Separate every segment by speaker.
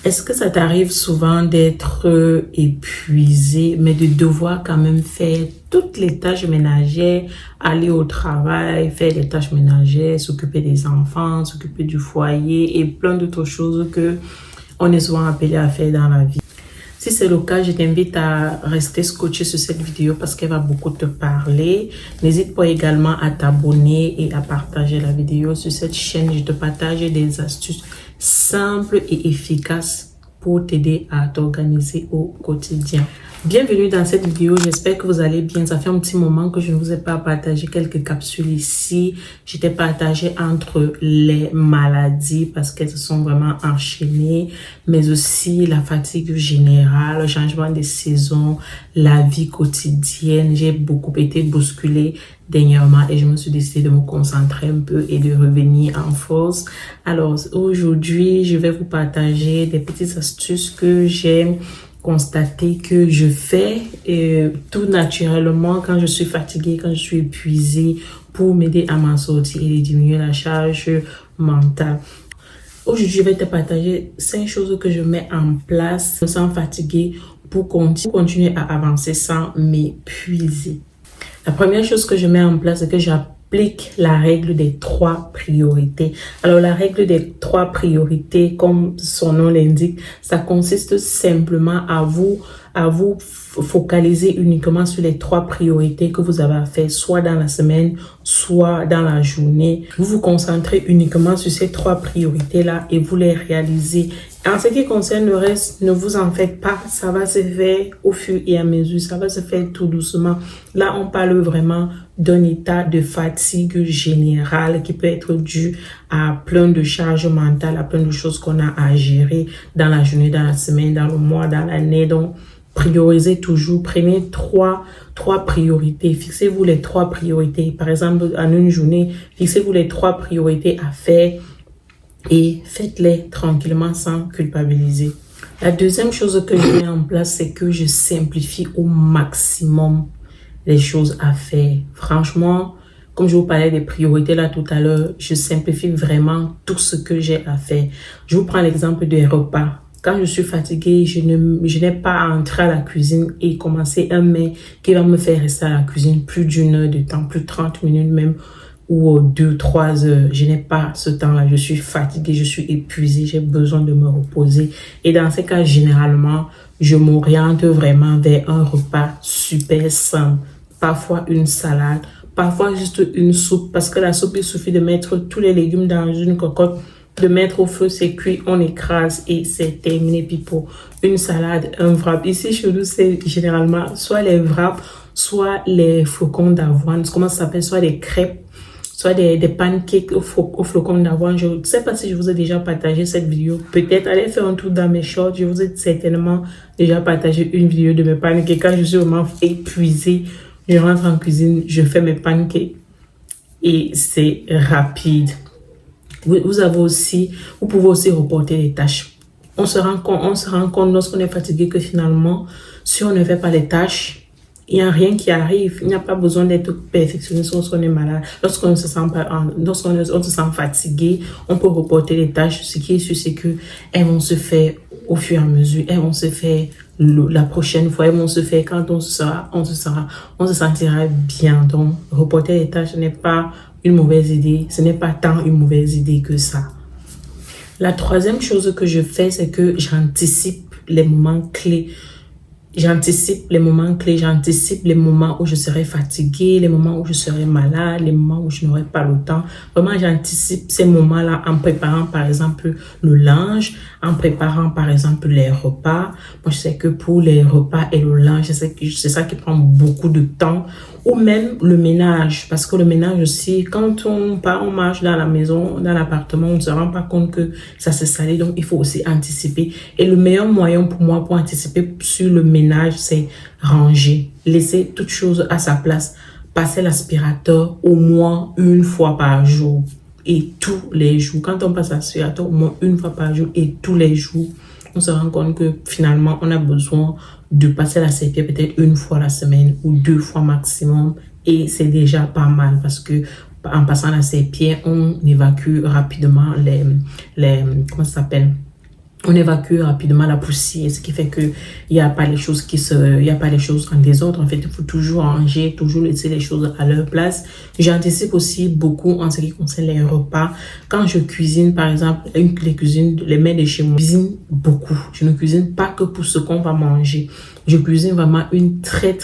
Speaker 1: Est-ce que ça t'arrive souvent d'être épuisé, mais de devoir quand même faire toutes les tâches ménagères, aller au travail, faire des tâches ménagères, s'occuper des enfants, s'occuper du foyer et plein d'autres choses que on est souvent appelé à faire dans la vie? Si c'est le cas, je t'invite à rester scotché sur cette vidéo parce qu'elle va beaucoup te parler. N'hésite pas également à t'abonner et à partager la vidéo. Sur cette chaîne, je te partage des astuces simples et efficaces pour t'aider à t'organiser au quotidien. Bienvenue dans cette vidéo, j'espère que vous allez bien. Ça fait un petit moment que je ne vous ai pas partagé quelques capsules ici. J'étais partagée entre les maladies parce qu'elles se sont vraiment enchaînées, mais aussi la fatigue générale, le changement des saisons, la vie quotidienne. J'ai beaucoup été bousculée dernièrement et je me suis décidée de me concentrer un peu et de revenir en force. Alors aujourd'hui, je vais vous partager des petites astuces que j'ai constater que je fais tout naturellement quand je suis fatiguée, quand je suis épuisée, pour m'aider à m'en sortir et diminuer la charge mentale. Aujourd'hui, je vais te partager 5 choses que je mets en place sans fatiguer pour continuer à avancer sans m'épuiser. La première chose que je mets en place, c'est que j'applique la règle des 3 priorités. Alors, la règle des 3 priorités, comme son nom l'indique, ça consiste simplement à vous focaliser uniquement sur les 3 priorités que vous avez à faire, soit dans la semaine, soit dans la journée. Vous vous concentrez uniquement sur ces 3 priorités-là et vous les réalisez. En ce qui concerne le reste, ne vous en faites pas, ça va se faire au fur et à mesure, ça va se faire tout doucement. Là, on parle vraiment d'un état de fatigue générale qui peut être dû à plein de charges mentales, à plein de choses qu'on a à gérer dans la journée, dans la semaine, dans le mois, dans l'année. Donc, priorisez toujours, prenez trois priorités. Fixez-vous les 3 priorités. Par exemple, en une journée, fixez-vous les 3 priorités à faire et faites-les tranquillement sans culpabiliser. La deuxième chose que je mets en place, c'est que je simplifie au maximum les choses à faire. Franchement, comme je vous parlais des priorités là tout à l'heure, je simplifie vraiment tout ce que j'ai à faire. Je vous prends l'exemple des repas. Quand je suis fatiguée, je n'ai pas à entrer à la cuisine et commencer un mets qui va me faire rester à la cuisine plus d'une heure de temps, plus de 30 minutes même, ou 2-3 heures. Je n'ai pas ce temps-là. Je suis fatiguée, je suis épuisée, j'ai besoin de me reposer. Et dans ces cas, généralement, je m'oriente vraiment vers un repas super simple. Parfois une salade, parfois juste une soupe, parce que la soupe, il suffit de mettre tous les légumes dans une cocotte, de mettre au feu, c'est cuit, on écrase et c'est terminé. Puis pour une salade, un wrap. Ici, chez nous, c'est généralement soit les wraps, soit les flocons d'avoine. Comment ça s'appelle? Soit des crêpes, soit des pancakes aux flocons d'avoine. Je ne sais pas si je vous ai déjà partagé cette vidéo. Peut-être allez faire un tour dans mes shorts. Je vous ai certainement déjà partagé une vidéo de mes pancakes. Quand je suis vraiment épuisée, je rentre en cuisine, je fais mes pancakes et c'est rapide. Vous pouvez aussi reporter les tâches. On se rend compte lorsqu'on est fatigué que finalement, si on ne fait pas les tâches, il n'y a rien qui arrive. Il n'y a pas besoin d'être perfectionniste lorsqu'on est malade. Lorsqu'on se sent fatigué, on peut reporter les tâches. Ce qui est sûr, c'est qu'elles vont se faire au fur et à mesure. Elles vont se faire la prochaine fois. Elles vont se faire quand on se sentira bien. Donc, reporter les tâches n'est pas une mauvaise idée. Ce n'est pas tant une mauvaise idée que ça. La troisième chose que je fais, c'est que j'anticipe les moments clés. J'anticipe les moments clés, j'anticipe les moments où je serai fatiguée, les moments où je serai malade, les moments où je n'aurai pas le temps. Vraiment, j'anticipe ces moments-là en préparant, par exemple, le linge, en préparant, par exemple, les repas. Moi, je sais que pour les repas et le linge, c'est ça qui prend beaucoup de temps. Ou même le ménage, parce que le ménage aussi, quand on marche dans la maison, dans l'appartement, on ne se rend pas compte que ça s'est salé, donc il faut aussi anticiper. Et le meilleur moyen pour moi pour anticiper sur le ménage, c'est ranger, laisser toute chose à sa place, passer l'aspirateur au moins une fois par jour et tous les jours. Quand on passe l'aspirateur au moins une fois par jour et tous les jours, on se rend compte que finalement, on a besoin de passer la serpillère peut-être une fois la semaine ou 2 fois maximum. Et c'est déjà pas mal parce que en passant la serpillère, on évacue rapidement comment ça s'appelle? on évacue rapidement la poussière, ce qui fait que il y a pas les choses il y a pas les choses en désordre. En fait, il faut toujours ranger, toujours laisser les choses à leur place. J'anticipe aussi beaucoup en ce qui concerne les repas. Quand je cuisine, par exemple, les mets de chez moi, je cuisine beaucoup. Je ne cuisine pas que pour ce qu'on va manger. Je cuisine vraiment une très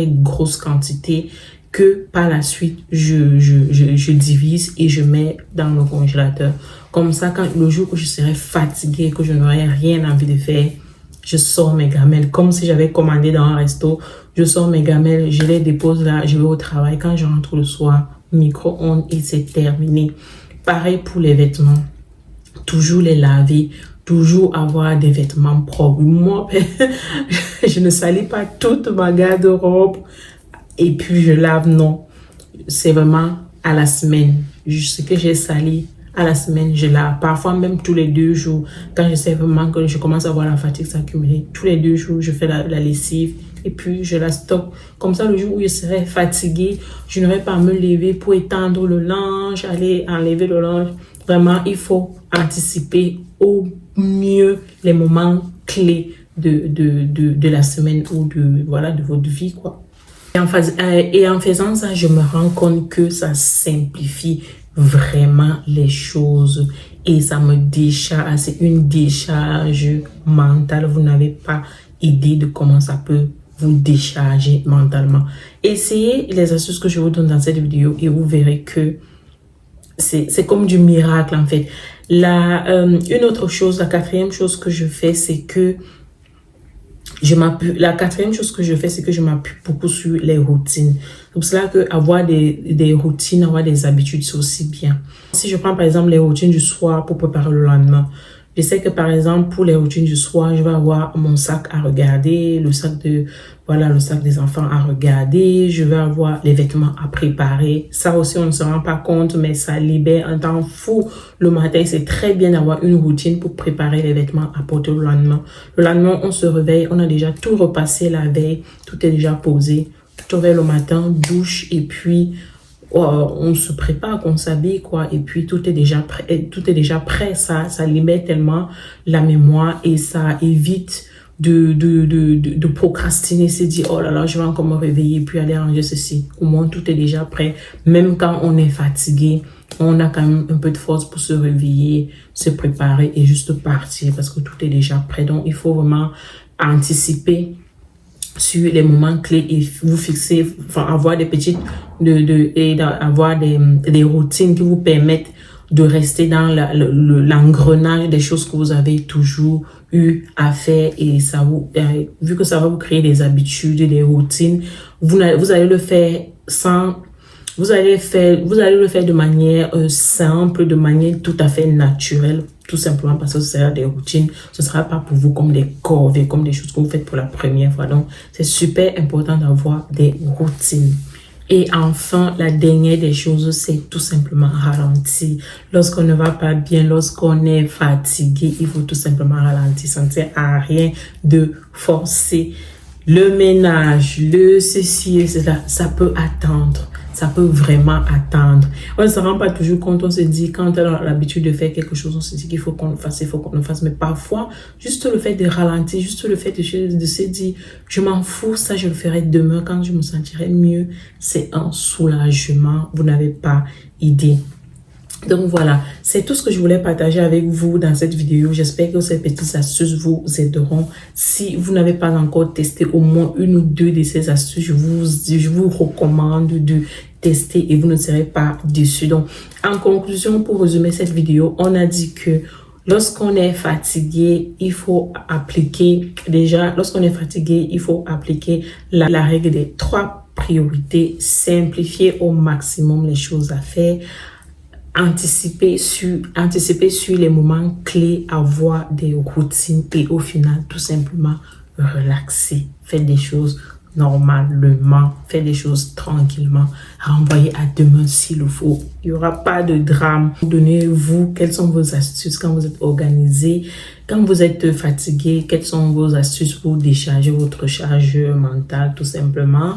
Speaker 1: grosse quantité que par la suite, je divise et je mets dans le congélateur. Comme ça, quand le jour où je serai fatiguée, que je n'aurai rien envie de faire, je sors mes gamelles. Comme si j'avais commandé dans un resto, je sors mes gamelles, je les dépose là, je vais au travail. Quand je rentre le soir, micro-ondes et c'est terminé. Pareil pour les vêtements. Toujours les laver, toujours avoir des vêtements propres. Moi, je ne salis pas toute ma garde-robe et puis je lave, non. C'est vraiment à la semaine. Ce que j'ai sali, à la semaine, je lave. Parfois même tous les 2 jours. Quand je sais vraiment que je commence à voir la fatigue s'accumuler, tous les 2 jours, je fais la lessive et puis je la stocke. Comme ça, le jour où je serai fatiguée, je n'aurai pas à me lever pour étendre le linge, aller enlever le linge. Vraiment, il faut anticiper au mieux les moments clés de la semaine ou de votre vie, quoi. Et en faisant ça, je me rends compte que ça simplifie vraiment les choses et ça me décharge. C'est une décharge mentale. Vous n'avez pas idée de comment ça peut vous décharger mentalement. Essayez les astuces que je vous donne dans cette vidéo et vous verrez que c'est comme du miracle en fait. Une autre chose, la quatrième chose que je fais, c'est que la quatrième chose que je fais, c'est que je m'appuie beaucoup sur les routines. C'est pour cela que avoir des routines, avoir des habitudes, c'est aussi bien. Si je prends par exemple les routines du soir pour préparer le lendemain, je sais que par exemple pour les routines du soir, je vais avoir mon sac à regarder, le sac des enfants à regarder, je vais avoir les vêtements à préparer. Ça aussi, on ne se rend pas compte, mais ça libère un temps fou. Le matin, c'est très bien d'avoir une routine pour préparer les vêtements à porter le lendemain. Le lendemain, on se réveille, on a déjà tout repassé la veille, tout est déjà posé. Tout réveille le matin, douche et puis on se prépare, qu'on s'habille, quoi, et puis tout est déjà prêt. Ça libère tellement la mémoire et ça évite de procrastiner, se dire oh là là, je vais encore me réveiller puis aller ranger ceci. Au moins tout est déjà prêt. Même quand on est fatigué, on a quand même un peu de force pour se réveiller, se préparer et juste partir parce que tout est déjà prêt. Donc il faut vraiment anticiper sur les moments clés et vous fixer, avoir des petites avoir des routines qui vous permettent de rester dans l'engrenage des choses que vous avez toujours eu à faire et ça vu que ça va vous créer des habitudes, des routines, vous allez le faire vous allez le faire de manière simple, de manière tout à fait naturelle, tout simplement parce que ce sera des routines, ce sera pas pour vous comme des corvées, comme des choses que vous faites pour la première fois. Donc, c'est super important d'avoir des routines. Et enfin, la dernière des choses, c'est tout simplement ralentir. Lorsqu'on ne va pas bien, lorsqu'on est fatigué, il faut tout simplement ralentir. Ça ne sert à rien de forcer. Le ménage, le ceci et cela, ça peut attendre. Ça peut vraiment attendre. On ne se rend pas toujours compte, on se dit, quand on a l'habitude de faire quelque chose, on se dit qu'il faut qu'on le fasse, il faut qu'on le fasse. Mais parfois, juste le fait de ralentir, juste le fait de se dire, je m'en fous, ça je le ferai demain quand je me sentirai mieux, c'est un soulagement. Vous n'avez pas idée. Donc voilà, c'est tout ce que je voulais partager avec vous dans cette vidéo. J'espère que ces petites astuces vous aideront. Si vous n'avez pas encore testé au moins une ou deux de ces astuces, je vous recommande de tester et vous ne serez pas déçus. Donc, en conclusion, pour résumer cette vidéo, on a dit que lorsqu'on est fatigué, il faut appliquer, la règle des 3 priorités, simplifier au maximum les choses à faire, anticiper sur les moments clés, avoir des routines et au final, tout simplement, relaxer, faire des choses normalement, faire des choses tranquillement, renvoyer à demain s'il le faut. Il n'y aura pas de drame. Donnez-vous quelles sont vos astuces quand vous êtes organisé, quand vous êtes fatigué, quelles sont vos astuces pour décharger votre charge mentale tout simplement.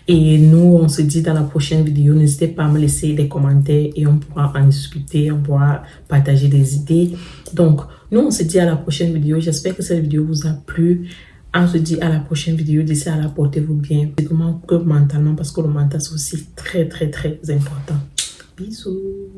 Speaker 1: Et nous, on se dit dans la prochaine vidéo, n'hésitez pas à me laisser des commentaires et on pourra en discuter, on pourra partager des idées. Donc, Nous, on se dit à la prochaine vidéo. J'espère que cette vidéo vous a plu. On se dit à la prochaine vidéo. D'ici à là, portez-vous bien. Physiquement que mentalement, parce que le mental, c'est aussi très, très, très important. Bisous.